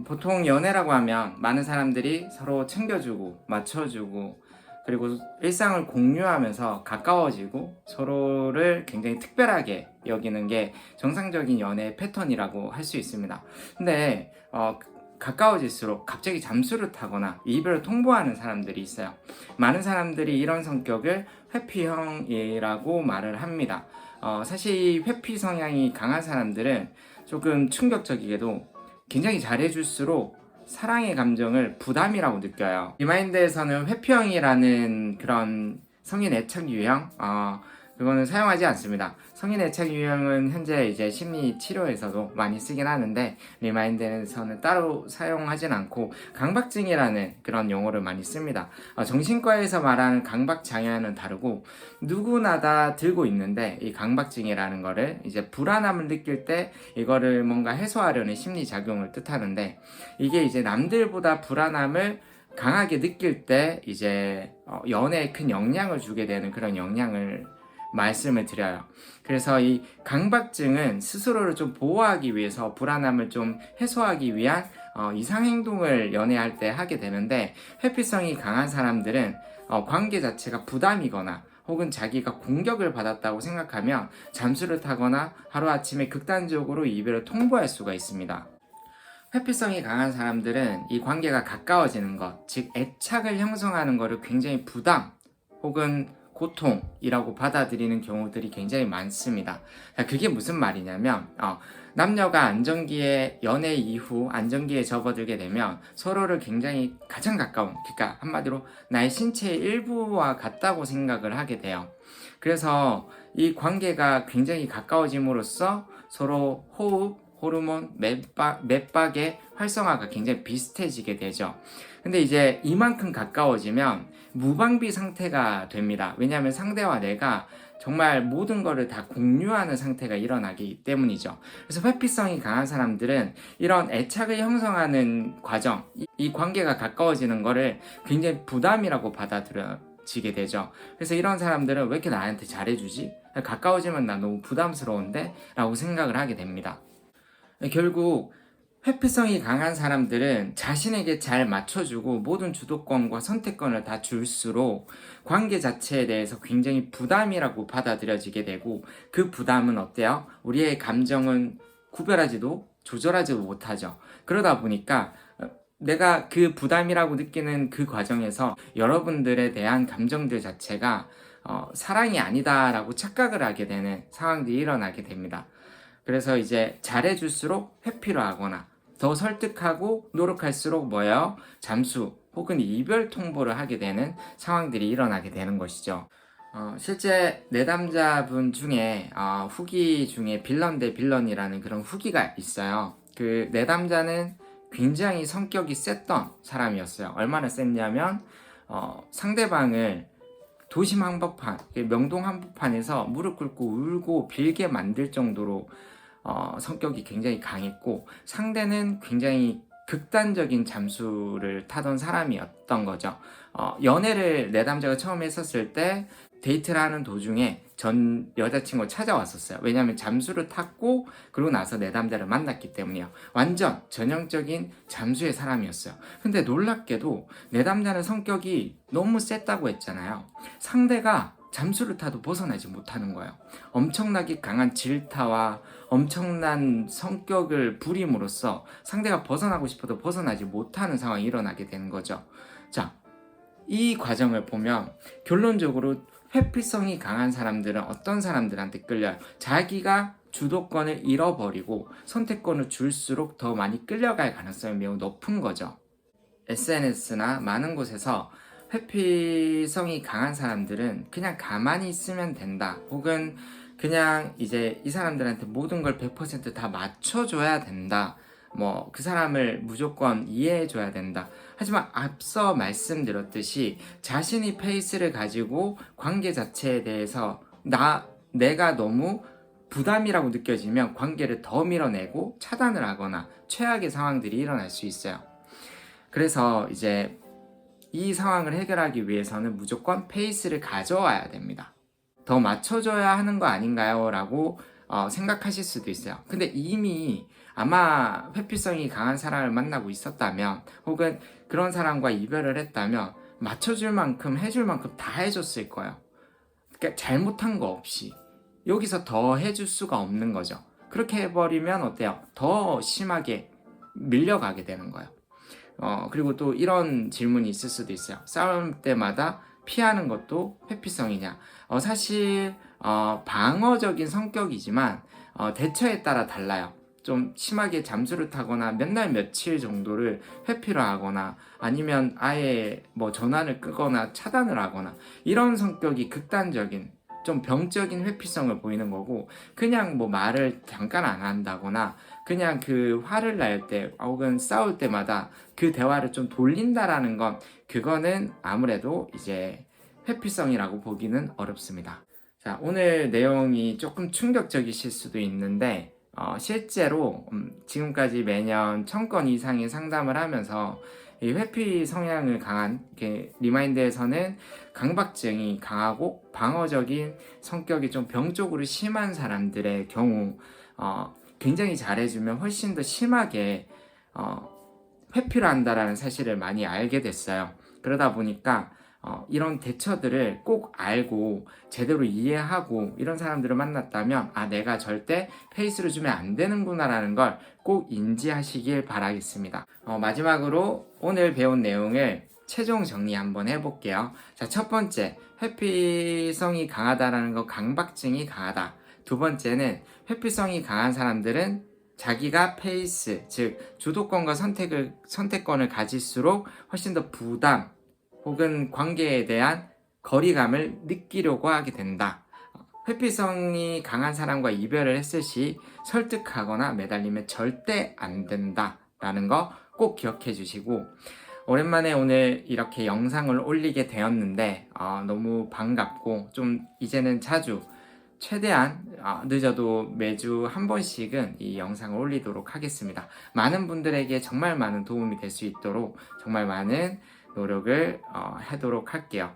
보통 연애라고 하면 많은 사람들이 서로 챙겨주고 맞춰주고 그리고 일상을 공유하면서 가까워지고 서로를 굉장히 특별하게 여기는 게 정상적인 연애 패턴이라고 할 수 있습니다. 근데 가까워질수록 갑자기 잠수를 타거나 이별을 통보하는 사람들이 있어요. 많은 사람들이 이런 성격을 회피형이라고 말을 합니다. 사실 이 회피 성향이 강한 사람들은 조금 충격적이게도 굉장히 잘해줄수록 사랑의 감정을 부담이라고 느껴요. 리마인드에서는 회피형이라는 그런 성인 애착 유형, 그거는 사용하지 않습니다. 성인 애착 유형은 현재 이제 심리 치료에서도 많이 쓰긴 하는데 리마인드에서는 따로 사용하진 않고 강박증이라는 그런 용어를 많이 씁니다. 정신과에서 말하는 강박 장애와는 다르고 누구나 다 들고 있는데 이 강박증이라는 거를 이제 불안함을 느낄 때 이거를 뭔가 해소하려는 심리 작용을 뜻하는데 이게 이제 남들보다 불안함을 강하게 느낄 때 이제 연애에 큰 영향을 주게 되는 그런 영향을 말씀을 드려요. 그래서 이 강박증은 스스로를 좀 보호하기 위해서 불안함을 좀 해소하기 위한 이상행동을 연애할 때 하게 되는데 회피성이 강한 사람들은 관계 자체가 부담이거나 혹은 자기가 공격을 받았다고 생각하면 잠수를 타거나 하루아침에 극단적으로 이별을 통보할 수가 있습니다. 회피성이 강한 사람들은 이 관계가 가까워지는 것, 즉 애착을 형성하는 것을 굉장히 부담 혹은 고통이라고 받아들이는 경우들이 굉장히 많습니다. 그게 무슨 말이냐면 남녀가 안정기에 연애 이후 안정기에 접어들게 되면 서로를 굉장히 가장 가까운, 그러니까 한마디로 나의 신체의 일부와 같다고 생각을 하게 돼요. 그래서 이 관계가 굉장히 가까워짐으로써 서로 호흡, 호르몬, 맥박의 활성화가 굉장히 비슷해지게 되죠. 근데 이제 이만큼 가까워지면 무방비 상태가 됩니다. 왜냐하면 상대와 내가 정말 모든 것을 다 공유하는 상태가 일어나기 때문이죠. 그래서 회피성이 강한 사람들은 이런 애착을 형성하는 과정, 이 관계가 가까워지는 것을 굉장히 부담이라고 받아들여지게 되죠. 그래서 이런 사람들은 왜 이렇게 나한테 잘해주지? 가까워지면 나 너무 부담스러운데? 라고 생각을 하게 됩니다. 결국 회피성이 강한 사람들은 자신에게 잘 맞춰주고 모든 주도권과 선택권을 다 줄수록 관계 자체에 대해서 굉장히 부담이라고 받아들여지게 되고 그 부담은 어때요? 우리의 감정은 구별하지도 조절하지도 못하죠. 그러다 보니까 내가 그 부담이라고 느끼는 그 과정에서 여러분들에 대한 감정들 자체가 사랑이 아니다라고 착각을 하게 되는 상황들이 일어나게 됩니다. 그래서 이제 잘해줄수록 회피를 하거나 더 설득하고 노력할수록 뭐예요? 잠수 혹은 이별 통보를 하게 되는 상황들이 일어나게 되는 것이죠. 실제 내담자분 중에 후기 중에 빌런 대 빌런이라는 그런 후기가 있어요. 그 내담자는 굉장히 성격이 셌던 사람이었어요. 얼마나 셌냐면 상대방을 도심 한복판, 명동 한복판에서 무릎 꿇고 울고 빌게 만들 정도로 성격이 굉장히 강했고 상대는 굉장히 극단적인 잠수를 타던 사람이었던 거죠. 연애를 내담자가 처음 했었을 때 데이트를 하는 도중에 전 여자친구가 찾아왔었어요. 왜냐하면 잠수를 탔고 그러고 나서 내담자를 만났기 때문이에요. 완전 전형적인 잠수의 사람이었어요. 근데 놀랍게도 내담자는 성격이 너무 셌다고 했잖아요. 상대가 잠수를 타도 벗어나지 못하는 거예요. 엄청나게 강한 질타와 엄청난 성격을 부림으로써 상대가 벗어나고 싶어도 벗어나지 못하는 상황이 일어나게 되는 거죠. 자, 이 과정을 보면 결론적으로 회피성이 강한 사람들은 어떤 사람들한테 끌려요? 자기가 주도권을 잃어버리고 선택권을 줄수록 더 많이 끌려갈 가능성이 매우 높은 거죠. SNS나 많은 곳에서 회피성이 강한 사람들은 그냥 가만히 있으면 된다. 혹은 그냥 이제 이 사람들한테 모든 걸 100%다 맞춰줘야 된다. 그 사람을 무조건 이해해줘야 된다. 하지만 앞서 말씀드렸듯이 자신이 페이스를 가지고 관계 자체에 대해서 내가 너무 부담이라고 느껴지면 관계를 더 밀어내고 차단을 하거나 최악의 상황들이 일어날 수 있어요. 그래서 이제 이 상황을 해결하기 위해서는 무조건 페이스를 가져와야 됩니다. 더 맞춰줘야 하는 거 아닌가요? 라고 생각하실 수도 있어요. 근데 이미 아마 회피성이 강한 사람을 만나고 있었다면, 혹은 그런 사람과 이별을 했다면 맞춰줄 만큼 해줄 만큼 다 해줬을 거예요. 그러니까 잘못한 거 없이 여기서 더 해줄 수가 없는 거죠. 그렇게 해버리면 어때요? 더 심하게 밀려가게 되는 거예요. 그리고 또 이런 질문이 있을 수도 있어요. 싸울 때마다 피하는 것도 회피성이냐? 사실 방어적인 성격이지만 대처에 따라 달라요. 좀 심하게 잠수를 타거나 몇 날 며칠 정도를 회피를 하거나 아니면 아예 뭐 전화를 끄거나 차단을 하거나, 이런 성격이 극단적인 좀 병적인 회피성을 보이는 거고, 그냥 뭐 말을 잠깐 안 한다거나 그냥 그 화를 날 때 혹은 싸울 때마다 그 대화를 좀 돌린다라는 건, 그거는 아무래도 이제 회피성이라고 보기는 어렵습니다. 자, 오늘 내용이 조금 충격적이실 수도 있는데 실제로 지금까지 매년 1000건 이상의 상담을 하면서 이 회피 성향을 강한 리마인드에서는 강박증이 강하고 방어적인 성격이 좀 병적으로 심한 사람들의 경우 굉장히 잘해주면 훨씬 더 심하게 회피를 한다라는 사실을 많이 알게 됐어요. 그러다 보니까 이런 대처들을 꼭 알고 제대로 이해하고 이런 사람들을 만났다면, 내가 절대 페이스를 주면 안 되는구나 라는 걸 꼭 인지하시길 바라겠습니다. 마지막으로 오늘 배운 내용을 최종 정리 한번 해볼게요. 자, 첫 번째, 회피성이 강하다라는 거, 강박증이 강하다. 두 번째는 회피성이 강한 사람들은 자기가 페이스, 즉 주도권과 선택권을 가질수록 훨씬 더 부담 혹은 관계에 대한 거리감을 느끼려고 하게 된다. 회피성이 강한 사람과 이별을 했을 시 설득하거나 매달리면 절대 안 된다라는 거 꼭 기억해 주시고, 오랜만에 오늘 이렇게 영상을 올리게 되었는데 너무 반갑고, 좀 이제는 자주, 최대한 늦어도 매주 한 번씩은 이 영상을 올리도록 하겠습니다. 많은 분들에게 정말 많은 도움이 될 수 있도록 정말 많은 노력을 하도록 할게요.